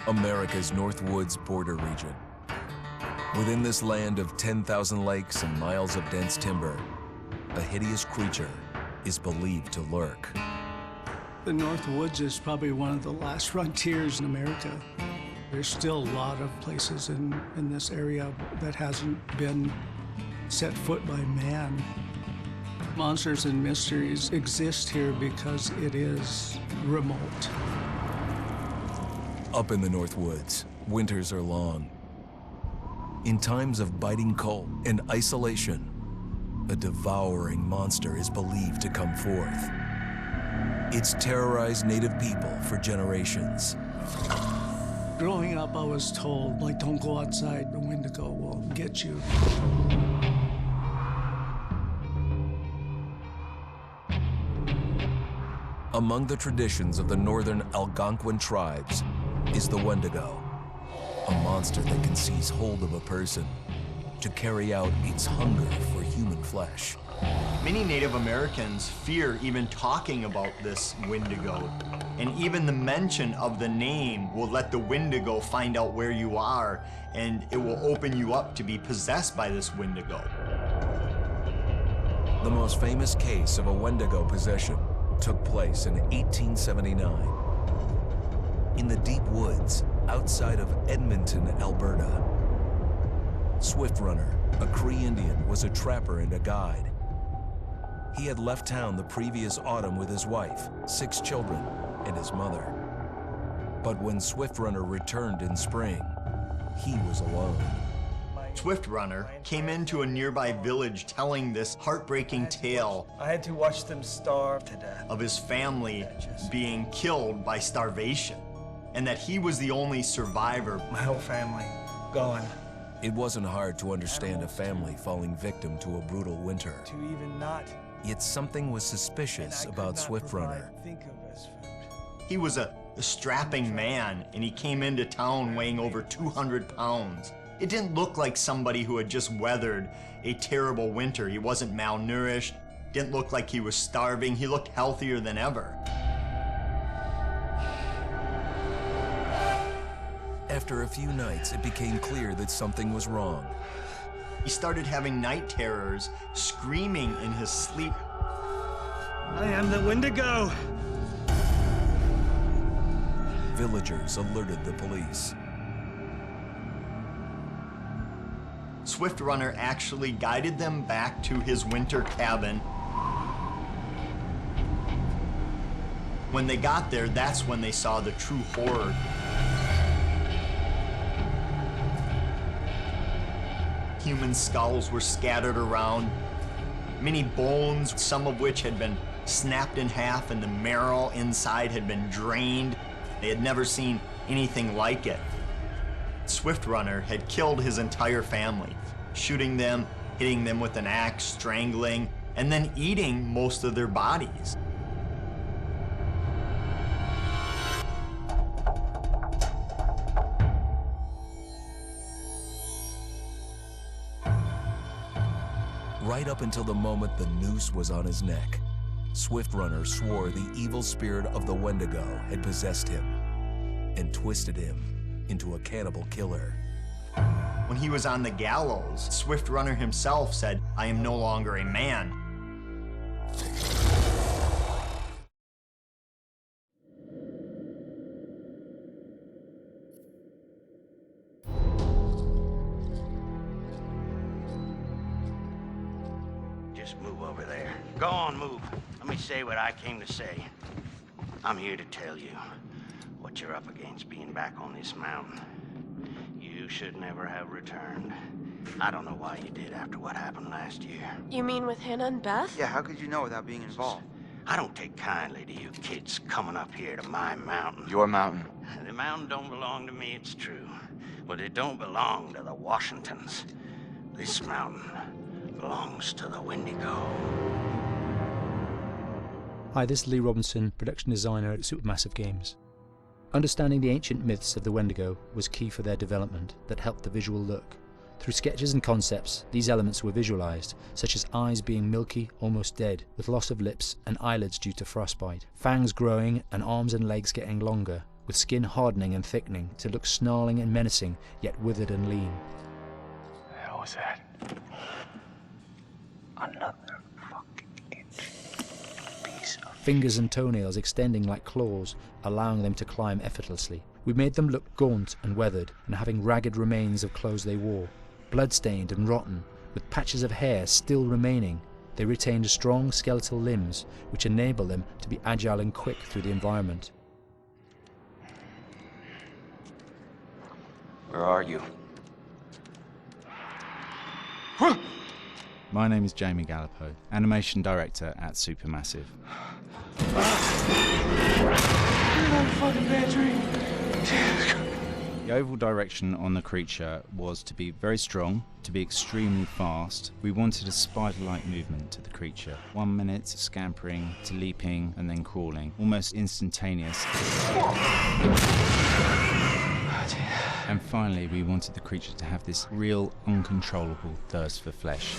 America's Northwoods border region. Within this land of 10,000 lakes and miles of dense timber, a hideous creature is believed to lurk. The Northwoods is probably one of the last frontiers in America. There's still a lot of places in this area that hasn't been set foot by man. Monsters and mysteries exist here because it is remote. Up in the Northwoods, winters are long. In times of biting cold and isolation, a devouring monster is believed to come forth. It's terrorized native people for generations. Growing up, I was told, like, don't go outside, the Wendigo will get you. Among the traditions of the northern Algonquin tribes is the Wendigo, a monster that can seize hold of a person to carry out its hunger for human flesh. Many Native Americans fear even talking about this Wendigo, and even the mention of the name will let the Wendigo find out where you are, and it will open you up to be possessed by this Wendigo. The most famous case of a Wendigo possession took place in 1879 in the deep woods outside of Edmonton, Alberta. Swift Runner, a Cree Indian, was a trapper and a guide. He had left town the previous autumn with his wife, 6 children, and his mother. But when Swift Runner returned in spring, he was alone. Swift Runner came into a nearby village telling this heartbreaking tale. I had to watch them starve to death. Of his family being killed by starvation, and that he was the only survivor. My whole family gone. It wasn't hard to understand a family falling victim to a brutal winter. To even not. Yet something was suspicious about Swift Runner. He was a strapping man, and he came into town weighing over 200 pounds. It didn't look like somebody who had just weathered a terrible winter. He wasn't malnourished, didn't look like he was starving. He looked healthier than ever. After a few nights, it became clear that something was wrong. He started having night terrors, screaming in his sleep. I am the Wendigo! Villagers alerted the police. Swift Runner actually guided them back to his winter cabin. When they got there, that's when they saw the true horror. Human skulls were scattered around, many bones, some of which had been snapped in half, and the marrow inside had been drained. They had never seen anything like it. Swift Runner had killed his entire family, shooting them, hitting them with an axe, strangling, and then eating most of their bodies. Right up until the moment the noose was on his neck, Swift Runner swore the evil spirit of the Wendigo had possessed him and twisted him into a cannibal killer. When he was on the gallows, Swift Runner himself said, "I am no longer a man." Just move over there. Go on, move. Let me say what I came to say. I'm here to tell you what you're up against being back on this mountain. You should never have returned. I don't know why you did after what happened last year. You mean with Hannah and Beth? Yeah, how could you know without being involved? I don't take kindly to you kids coming up here to my mountain. Your mountain. The mountain don't belong to me, it's true. But it don't belong to the Washingtons. This mountain belongs to the Wendigo. Hi, this is Lee Robinson, production designer at Supermassive Games. Understanding the ancient myths of the Wendigo was key for their development that helped the visual look. Through sketches and concepts, these elements were visualized, such as eyes being milky, almost dead, with loss of lips and eyelids due to frostbite, fangs growing and arms and legs getting longer, with skin hardening and thickening to look snarling and menacing, yet withered and lean. What the hell was that? Another fucking piece of... Fingers and toenails extending like claws, allowing them to climb effortlessly. We made them look gaunt and weathered, and having ragged remains of clothes they wore. Blood-stained and rotten, with patches of hair still remaining, they retained strong skeletal limbs, which enable them to be agile and quick through the environment. Where are you? My name is Jamie Gallipo, animation director at Supermassive. The overall direction on the creature was to be very strong, to be extremely fast. We wanted a spider-like movement to the creature. 1 minute scampering to leaping and then crawling, almost instantaneous. And finally, we wanted the creature to have this real, uncontrollable thirst for flesh.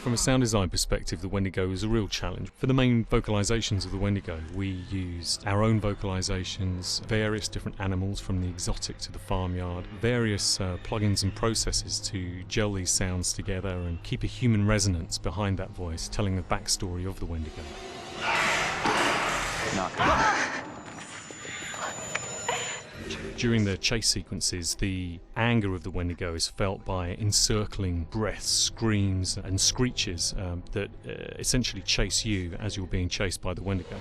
From a sound design perspective, the Wendigo is a real challenge. For the main vocalizations of the Wendigo, we used our own vocalizations, various different animals from the exotic to the farmyard, various plugins and processes to gel these sounds together and keep a human resonance behind that voice, telling the backstory of the Wendigo. During the chase sequences, the anger of the Wendigo is felt by encircling breaths, screams and screeches that essentially chase you as you're being chased by the Wendigo.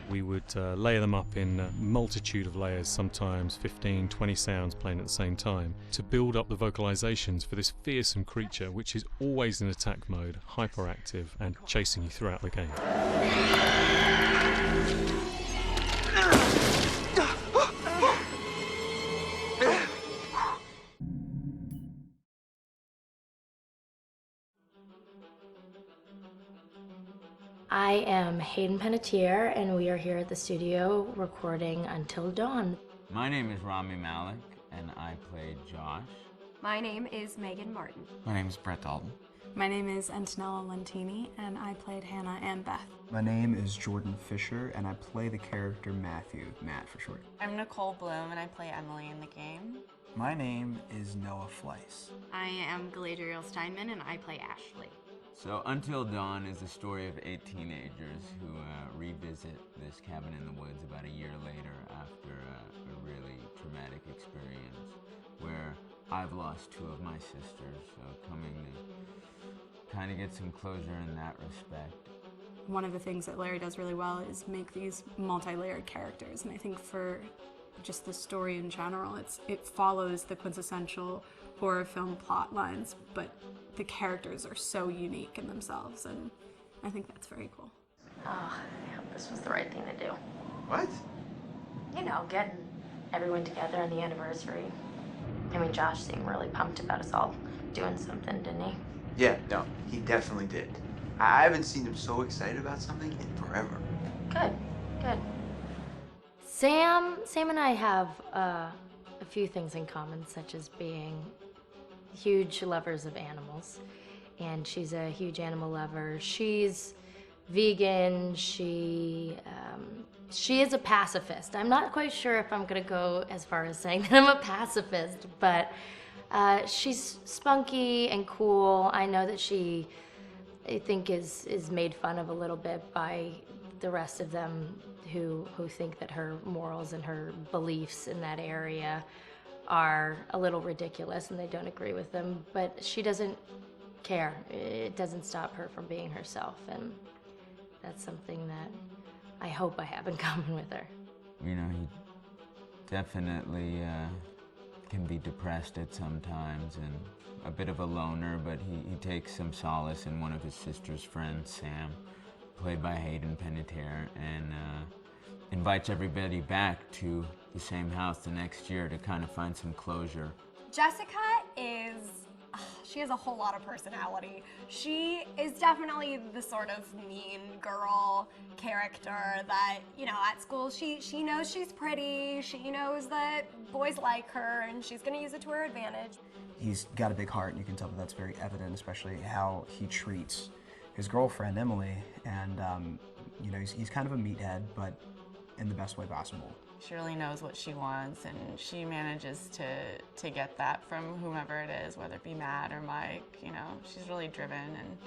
We would layer them up in a multitude of layers, sometimes 15, 20 sounds playing at the same time, to build up the vocalizations for this fearsome creature which is always in attack mode, hyperactive and chasing you throughout the game. I am Hayden Panettiere, and we are here at the studio recording Until Dawn. My name is Rami Malek, and I played Josh. My name is Megan Martin. My name is Brett Dalton. My name is Antonella Lentini, and I played Hannah and Beth. My name is Jordan Fisher, and I play the character Matthew, Matt for short. I'm Nicole Bloom, and I play Emily in the game. My name is Noah Fleiss. I am Galadriel Steinman, and I play Ashley. So Until Dawn is the story of 8 teenagers who revisit this cabin in the woods about a year later after a really traumatic experience where I've lost 2 of my sisters, so coming to kind of get some closure in that respect. One of the things that Larry does really well is make these multi-layered characters, and I think for just the story in general, it follows the quintessential horror film plot lines, but the characters are so unique in themselves, and I think that's very cool. Oh, yeah, this was the right thing to do. What? You know, getting everyone together on the anniversary. I mean, Josh seemed really pumped about us all doing something, didn't he? Yeah, no, he definitely did. I haven't seen him so excited about something in forever. Good, good. Sam and I have a few things in common, such as being huge lovers of animals, and she's a huge animal lover. She's vegan. She is a pacifist. I'm not quite sure if I'm gonna go as far as saying that I'm a pacifist, but she's spunky and cool. I know that she, I think, is made fun of a little bit by the rest of them who think that her morals and her beliefs in that area are a little ridiculous and they don't agree with them, but she doesn't care. It doesn't stop her from being herself, and that's something that I hope I have in common with her. You know, he definitely can be depressed at some times and a bit of a loner, but he takes some solace in one of his sister's friends, Sam, played by Hayden Panettiere, and invites everybody back to the same house the next year to kind of find some closure. Jessica is she has a whole lot of personality. She is definitely the sort of mean girl character that, you know, at school she knows she's pretty, she knows that boys like her, and she's gonna use it to her advantage. He's got a big heart, and you can tell that that's very evident, especially how he treats his girlfriend, Emily, and you know, he's kind of a meathead, but in the best way possible. She really knows what she wants, and she manages to get that from whomever it is, whether it be Matt or Mike. You know, she's really driven, and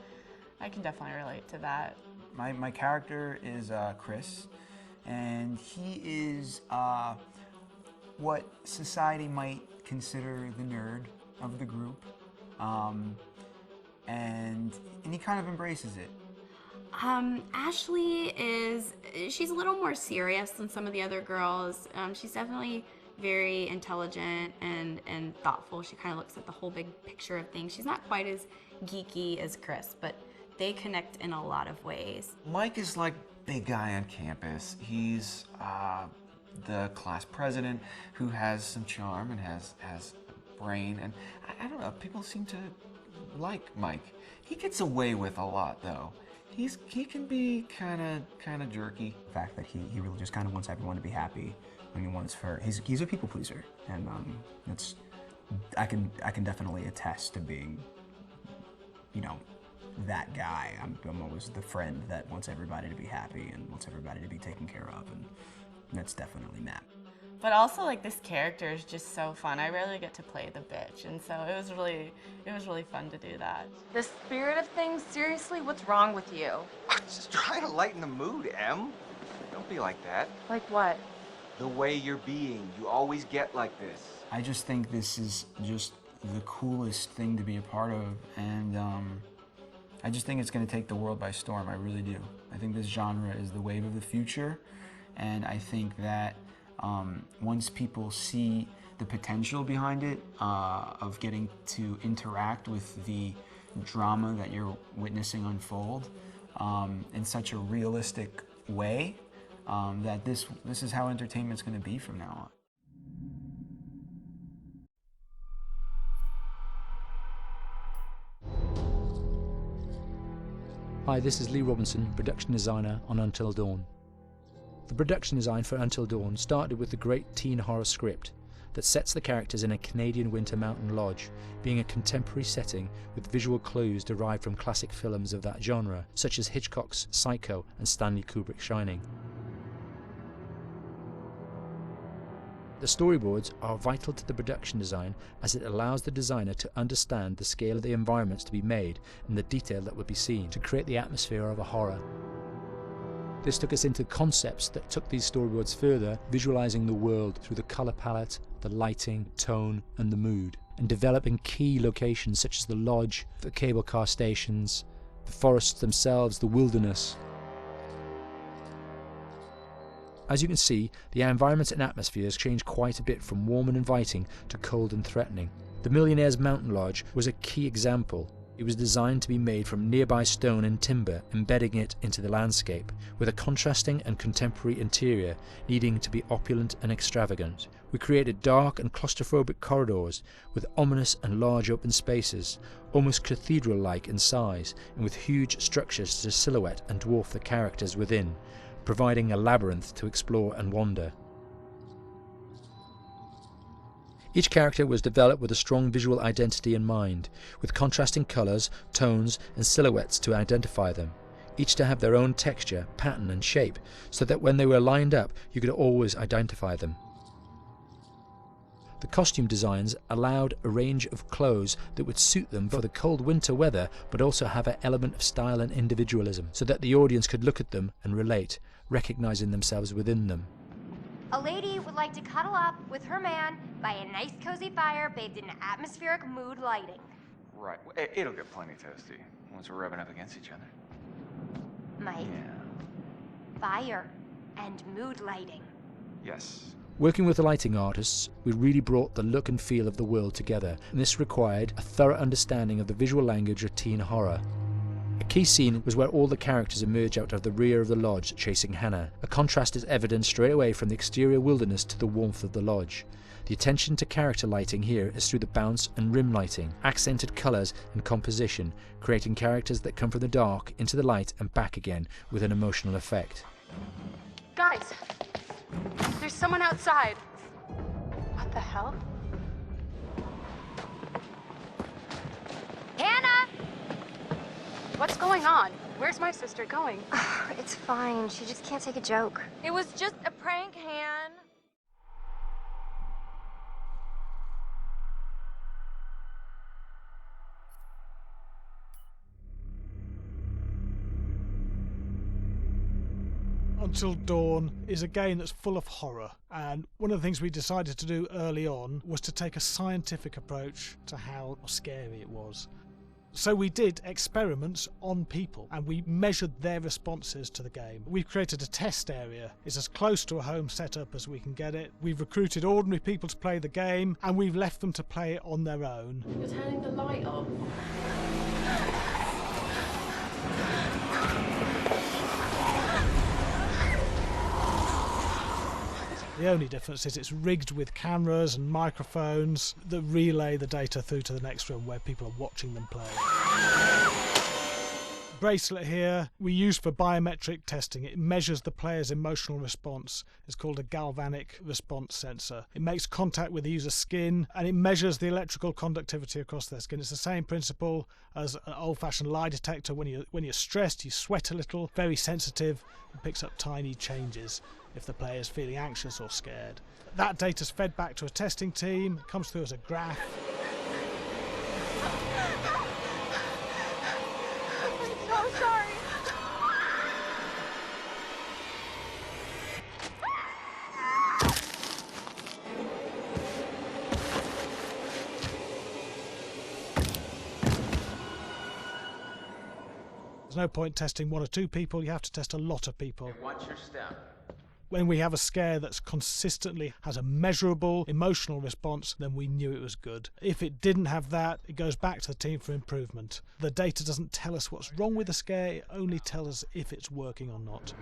I can definitely relate to that. My character is Chris, and he is what society might consider the nerd of the group, and he kind of embraces it. Ashley she's a little more serious than some of the other girls. She's definitely very intelligent and thoughtful. She kind of looks at the whole big picture of things. She's not quite as geeky as Chris, but they connect in a lot of ways. Mike is like big guy on campus. He's the class president who has some charm and has brain, and I don't know, people seem to like Mike. He gets away with a lot though. He can be kind of jerky. The fact that he really just kind of wants everyone to be happy, and he's a people pleaser, and I can definitely attest to being, you know, that guy. I'm always the friend that wants everybody to be happy and wants everybody to be taken care of, and that's definitely Matt. But also, like, this character is just so fun. I rarely get to play the bitch, and so it was really fun to do that. The spirit of things, seriously, what's wrong with you? Just trying to lighten the mood, Em. Don't be like that. Like what? The way you're being. You always get like this. I just think this is just the coolest thing to be a part of, and I just think it's going to take the world by storm. I really do. I think this genre is the wave of the future, and I think that once people see the potential behind it, of getting to interact with the drama that you're witnessing unfold in such a realistic way, that this is how entertainment's going to be from now on. Hi, this is Lee Robinson, production designer on Until Dawn. The production design for Until Dawn started with the great teen horror script that sets the characters in a Canadian winter mountain lodge, being a contemporary setting with visual clues derived from classic films of that genre, such as Hitchcock's Psycho and Stanley Kubrick's Shining. The storyboards are vital to the production design, as it allows the designer to understand the scale of the environments to be made and the detail that would be seen to create the atmosphere of a horror. This took us into concepts that took these storyboards further, visualizing the world through the color palette, the lighting, tone, and the mood, and developing key locations such as the lodge, the cable car stations, the forests themselves, the wilderness. As you can see, the environments and atmospheres change quite a bit from warm and inviting to cold and threatening. The Millionaire's Mountain Lodge was a key example. It was designed to be made from nearby stone and timber, embedding it into the landscape, with a contrasting and contemporary interior needing to be opulent and extravagant. We created dark and claustrophobic corridors with ominous and large open spaces, almost cathedral-like in size, and with huge structures to silhouette and dwarf the characters within, providing a labyrinth to explore and wander. Each character was developed with a strong visual identity in mind, with contrasting colours, tones and silhouettes to identify them, each to have their own texture, pattern and shape, so that when they were lined up you could always identify them. The costume designs allowed a range of clothes that would suit them for the cold winter weather, but also have an element of style and individualism, so that the audience could look at them and relate, recognizing themselves within them. A lady would like to cuddle up with her man by a nice cozy fire bathed in atmospheric mood lighting. Right. It'll get plenty toasty once we're rubbing up against each other. Mike, Yeah. fire and mood lighting. Yes. Working with the lighting artists, we really brought the look and feel of the world together, and this required a thorough understanding of the visual language of teen horror. A key scene was where all the characters emerge out of the rear of the lodge chasing Hannah. A contrast is evident straight away from the exterior wilderness to the warmth of the lodge. The attention to character lighting here is through the bounce and rim lighting, accented colours and composition, creating characters that come from the dark into the light and back again with an emotional effect. Guys, there's someone outside. What the hell? Hannah! What's going on? Where's my sister going? It's fine. She just can't take a joke. It was just a prank, Han. Until Dawn is a game that's full of horror, and one of the things we decided to do early on was to take a scientific approach to how scary it was. So we did experiments on people and we measured their responses to the game. We've created a test area. It's as close to a home setup as we can get it. We've recruited ordinary people to play the game and we've left them to play it on their own. You're turning the light off. The only difference is it's rigged with cameras and microphones that relay the data through to the next room where people are watching them play. Bracelet here we use for biometric testing. It measures the player's emotional response. It's called a galvanic response sensor. It makes contact with the user's skin and it measures the electrical conductivity across their skin. It's the same principle as an old-fashioned lie detector. When you're stressed, you sweat a little, very sensitive, and picks up tiny changes if the player is feeling anxious or scared. That data's fed back to a testing team, comes through as a graph. I'm so sorry. There's no point testing one or two people, you have to test a lot of people. Watch your step. When we have a scare that's consistently has a measurable emotional response, then we knew it was good. If it didn't have that, it goes back to the team for improvement. The data doesn't tell us what's wrong with the scare, it only tells us if it's working or not.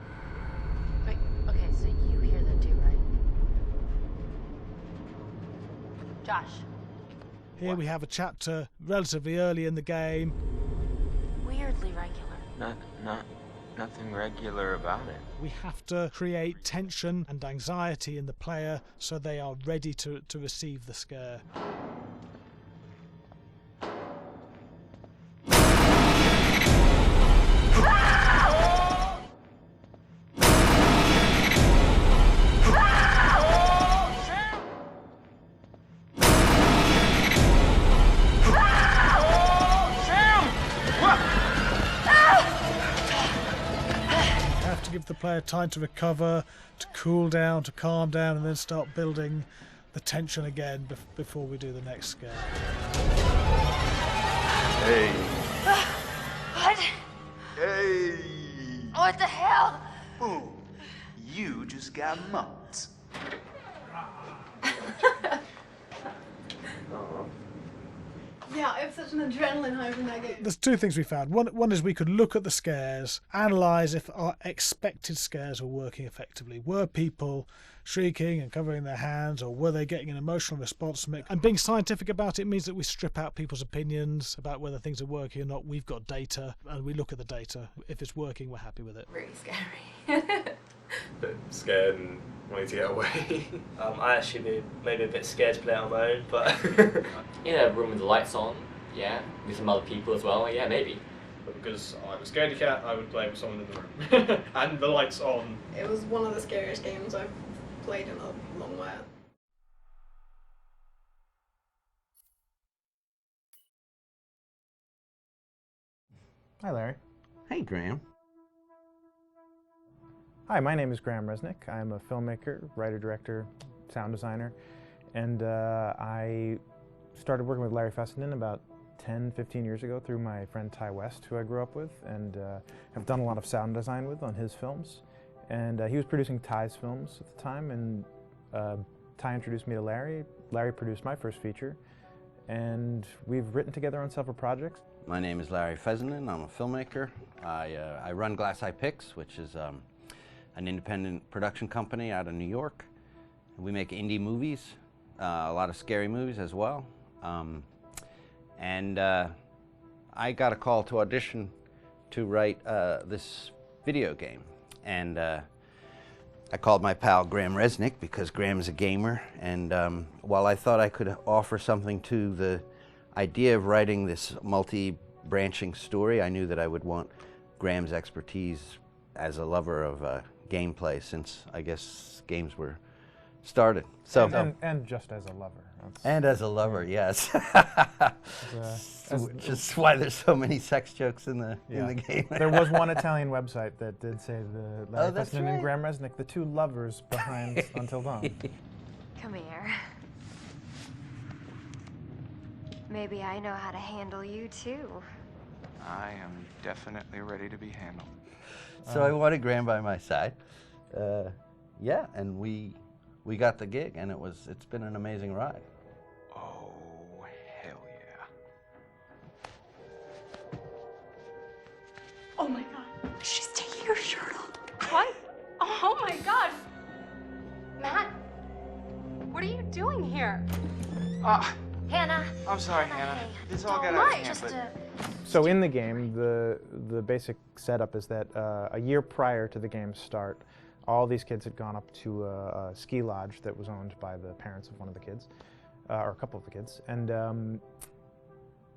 Wait, okay, so you hear that too, right? Josh. Here we have a chapter relatively early in the game. Weirdly regular. Nothing regular about it. We have to create tension and anxiety in the player so they are ready to receive the scare. Give the player time to recover, to cool down, to calm down, and then start building the tension again before we do the next scare. Hey. What? Hey. What the hell? Boom. You just got mugged. Yeah, I have such an adrenaline high from that game. There's two things we found. One is we could look at the scares, analyse if our expected scares were working effectively. Were people shrieking and covering their hands, or were they getting an emotional response from it? And being scientific about it means that we strip out people's opinions about whether things are working or not. We've got data, and we look at the data. If it's working, we're happy with it. Really scary. Bit scared and wanting to get away. I actually be maybe a bit scared to play it on my own, but in a room with the lights on, yeah, with some other people as well, yeah, maybe. But because I'm a scaredy cat, I would play with someone in the room. And the lights on. It was one of the scariest games I've played in a long while. Hi, Larry. Hey, Graham. Hi, my name is Graham Resnick. I'm a filmmaker, writer, director, sound designer, and I started working with Larry Fessenden about 10-15 years ago through my friend Ty West, who I grew up with, and have done a lot of sound design with on his films. And he was producing Ty's films at the time, and Ty introduced me to Larry. Larry produced my first feature, and we've written together on several projects. My name is Larry Fessenden. I'm a filmmaker. I run Glass Eye Picks, which is an independent production company out of New York. We make indie movies, a lot of scary movies as well. I got a call to audition to write this video game. And I called my pal Graham Resnick because Graham is a gamer. And while I thought I could offer something to the idea of writing this multi-branching story, I knew that I would want Graham's expertise as a lover of gameplay, since I guess games were started. So and just as a lover. And as a lover, yes. Which is why there's so many sex jokes in the game. There was one Italian website that did say the Larry that's Fessenden right. and Graham Resnick, the two lovers behind Until Dawn. Come here. Maybe I know how to handle you too. I am definitely ready to be handled. So I wanted Graham by my side. Yeah, and we got the gig, and it's been an amazing ride. Oh, hell yeah. Oh my god, she's taking her shirt off. What? Oh my god. Matt, what are you doing here? Hannah. I'm sorry, Hannah. This all got Don't out of hand, just but... So in the game, the basic setup is that a year prior to the game's start, all these kids had gone up to a ski lodge that was owned by the parents of one of the kids, or a couple of the kids, and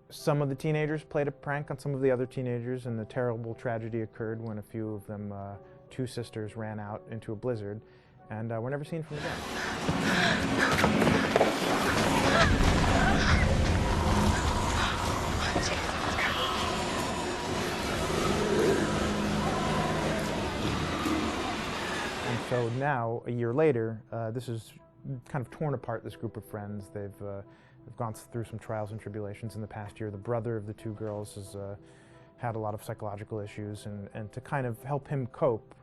some of the teenagers played a prank on some of the other teenagers, and the terrible tragedy occurred when a few of them, two sisters, ran out into a blizzard, and were never seen from again. So now, a year later, this is kind of torn apart, this group of friends. They've gone through some trials and tribulations in the past year. The brother of the two girls has had a lot of psychological issues, and to kind of help him cope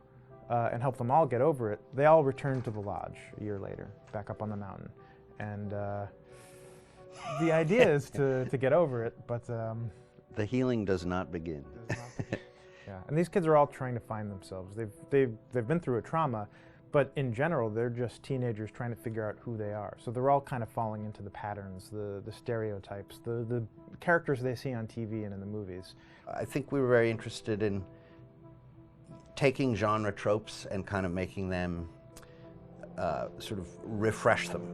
and help them all get over it, they all returned to the lodge a year later, back up on the mountain. And the idea is to get over it, but... the healing does not begin. Yeah, and these kids are all trying to find themselves. They've been through a trauma, but in general, they're just teenagers trying to figure out who they are. So they're all kind of falling into the patterns, the stereotypes, the characters they see on TV and in the movies. I think we were very interested in taking genre tropes and kind of making them sort of refresh them.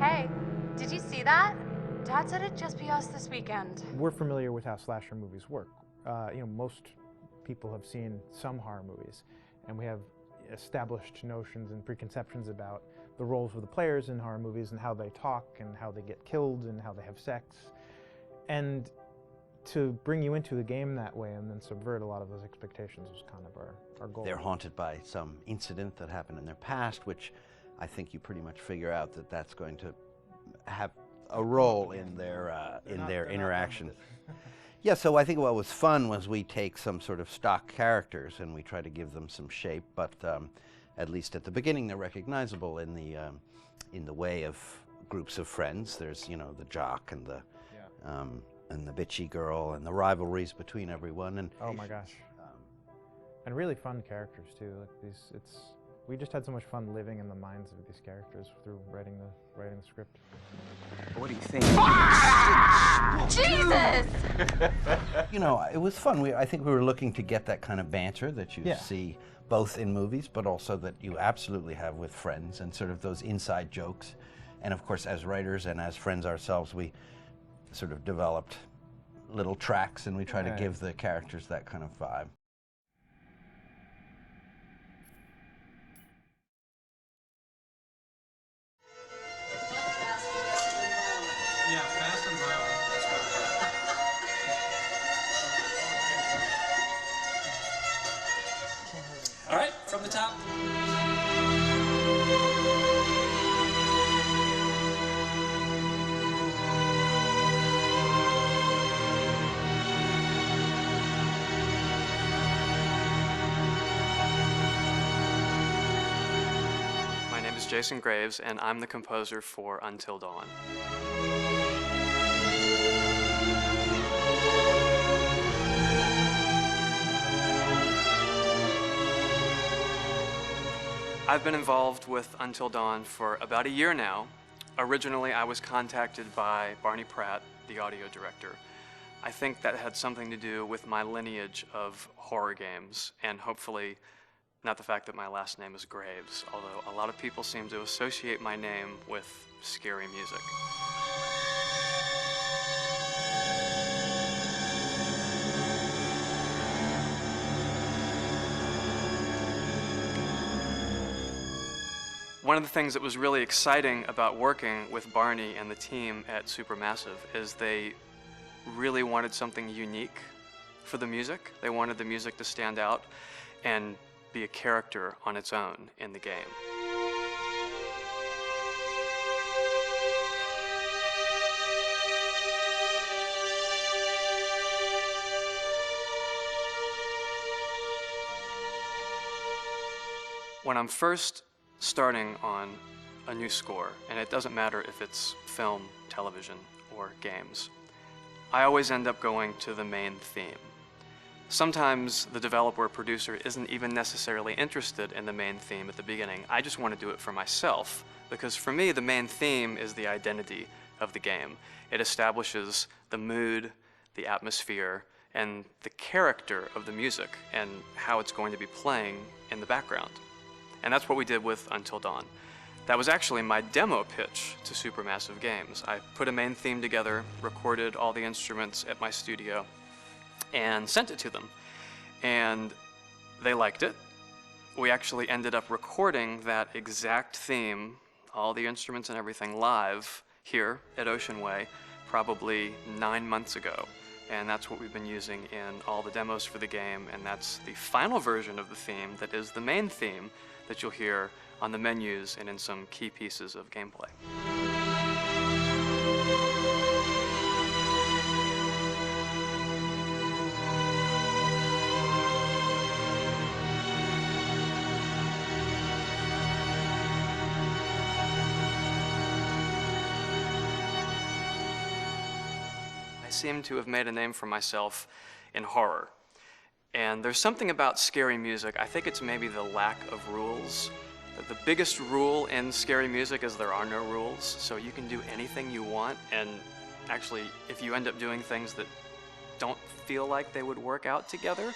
Hey, did you see that? Dad said it'd just be us this weekend. We're familiar with how slasher movies work. Most people have seen some horror movies, and we have established notions and preconceptions about the roles of the players in horror movies and how they talk and how they get killed and how they have sex. And to bring you into the game that way and then subvert a lot of those expectations was kind of our goal. They're haunted by some incident that happened in their past, which I think you pretty much figure out that that's going to have a role in their interaction. Yeah, so I think what was fun was we take some sort of stock characters and we try to give them some shape, but at least at the beginning they're recognizable in the way of groups of friends. There's, the jock and the bitchy girl and the rivalries between everyone. And oh my gosh, and really fun characters too. Like we just had so much fun living in the minds of these characters through writing the script. What do you think? Jesus! It was fun. I think we were looking to get that kind of banter that you see both in movies, but also that you absolutely have with friends, and sort of those inside jokes. And of course, as writers and as friends ourselves, we sort of developed little tracks, and we try to give the characters that kind of vibe. Yeah, fast and violent. All right, from the top. Jason Graves, and I'm the composer for Until Dawn. I've been involved with Until Dawn for about a year now. Originally, I was contacted by Barney Pratt, the audio director. I think that had something to do with my lineage of horror games, and hopefully not the fact that my last name is Graves, although a lot of people seem to associate my name with scary music. One of the things that was really exciting about working with Barney and the team at Supermassive is they really wanted something unique for the music. They wanted the music to stand out and be a character on its own in the game. When I'm first starting on a new score, and it doesn't matter if it's film, television, or games, I always end up going to the main theme. Sometimes the developer or producer isn't even necessarily interested in the main theme at the beginning. I just want to do it for myself, because for me, the main theme is the identity of the game. It establishes the mood, the atmosphere, and the character of the music, and how it's going to be playing in the background. And that's what we did with Until Dawn. That was actually my demo pitch to Supermassive Games. I put a main theme together, recorded all the instruments at my studio, and sent it to them. And they liked it. We actually ended up recording that exact theme, all the instruments and everything, live here at Ocean Way, probably 9 months ago. And that's what we've been using in all the demos for the game, and that's the final version of the theme that is the main theme that you'll hear on the menus and in some key pieces of gameplay. I seem to have made a name for myself in horror. And there's something about scary music, I think it's maybe the lack of rules. The biggest rule in scary music is there are no rules, so you can do anything you want, and actually, if you end up doing things that don't feel like they would work out together,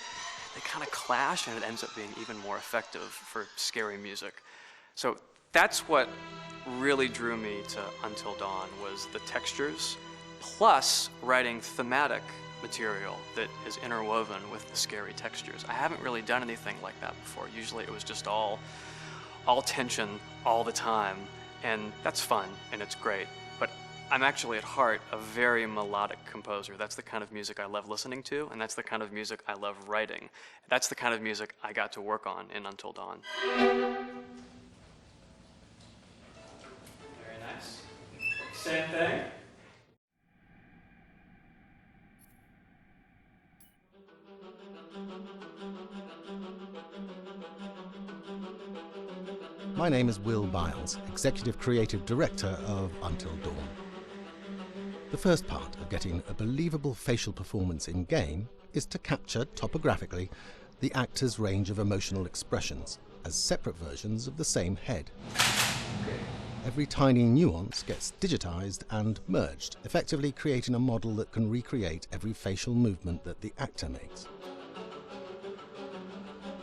they kind of clash, and it ends up being even more effective for scary music. So that's what really drew me to Until Dawn, was the textures, plus writing thematic material that is interwoven with the scary textures. I haven't really done anything like that before. Usually it was just all tension all the time, and that's fun and it's great. But I'm actually at heart a very melodic composer. That's the kind of music I love listening to, and that's the kind of music I love writing. That's the kind of music I got to work on in Until Dawn. Very nice. Same thing. My name is Will Biles, Executive Creative Director of Until Dawn. The first part of getting a believable facial performance in-game is to capture, topographically, the actor's range of emotional expressions as separate versions of the same head. Every tiny nuance gets digitized and merged, effectively creating a model that can recreate every facial movement that the actor makes.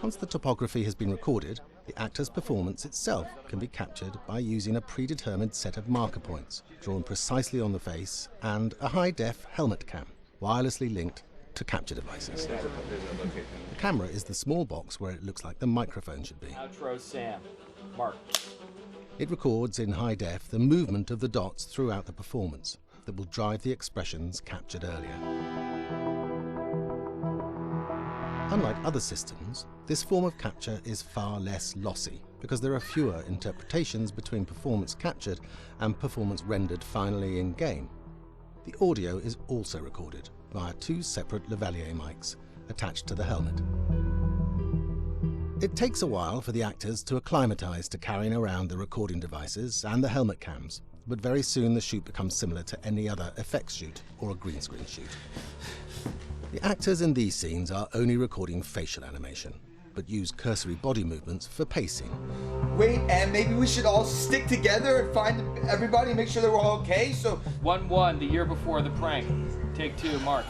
Once the topography has been recorded, the actor's performance itself can be captured by using a predetermined set of marker points, drawn precisely on the face, and a high-def helmet cam, wirelessly linked to capture devices. The camera is the small box where it looks like the microphone should be. Outro Sam. Mark. It records in high def the movement of the dots throughout the performance that will drive the expressions captured earlier. Unlike other systems, this form of capture is far less lossy because there are fewer interpretations between performance captured and performance rendered finally in-game. The audio is also recorded via two separate lavalier mics attached to the helmet. It takes a while for the actors to acclimatise to carrying around the recording devices and the helmet cams, but very soon the shoot becomes similar to any other effects shoot or a green screen shoot. The actors in these scenes are only recording facial animation, but use cursory body movements for pacing. Wait, and maybe we should all stick together and find everybody and make sure that we're all okay, so... 1-1, the year before the prank. Take 2, Mark.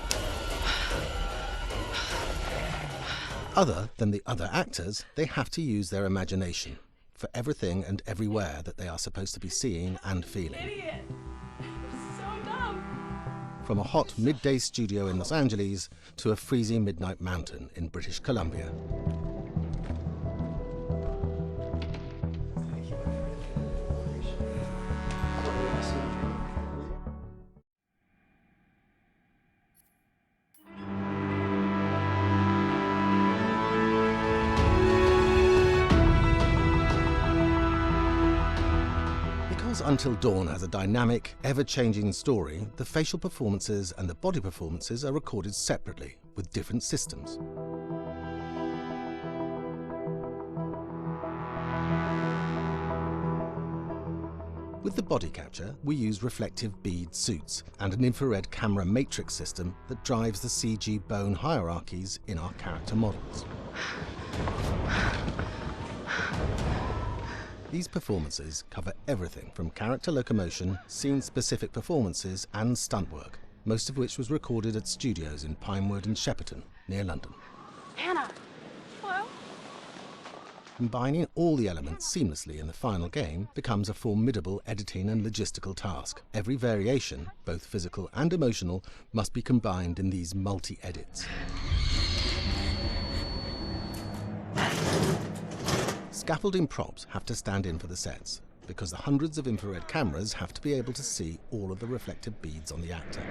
Other than the other actors, they have to use their imagination for everything and everywhere that they are supposed to be seeing and feeling. Idiot! So dumb! From a hot midday studio in Los Angeles to a freezing midnight mountain in British Columbia. Because Until Dawn has a dynamic, ever-changing story, the facial performances and the body performances are recorded separately, with different systems. With the body capture, we use reflective bead suits and an infrared camera matrix system that drives the CG bone hierarchies in our character models. These performances cover everything from character locomotion, scene-specific performances and stunt work, most of which was recorded at studios in Pinewood and Shepperton, near London. Hannah! Hello? Combining all the elements seamlessly in the final game becomes a formidable editing and logistical task. Every variation, both physical and emotional, must be combined in these multi-edits. Scaffolding props have to stand in for the sets, because the hundreds of infrared cameras have to be able to see all of the reflective beads on the actor.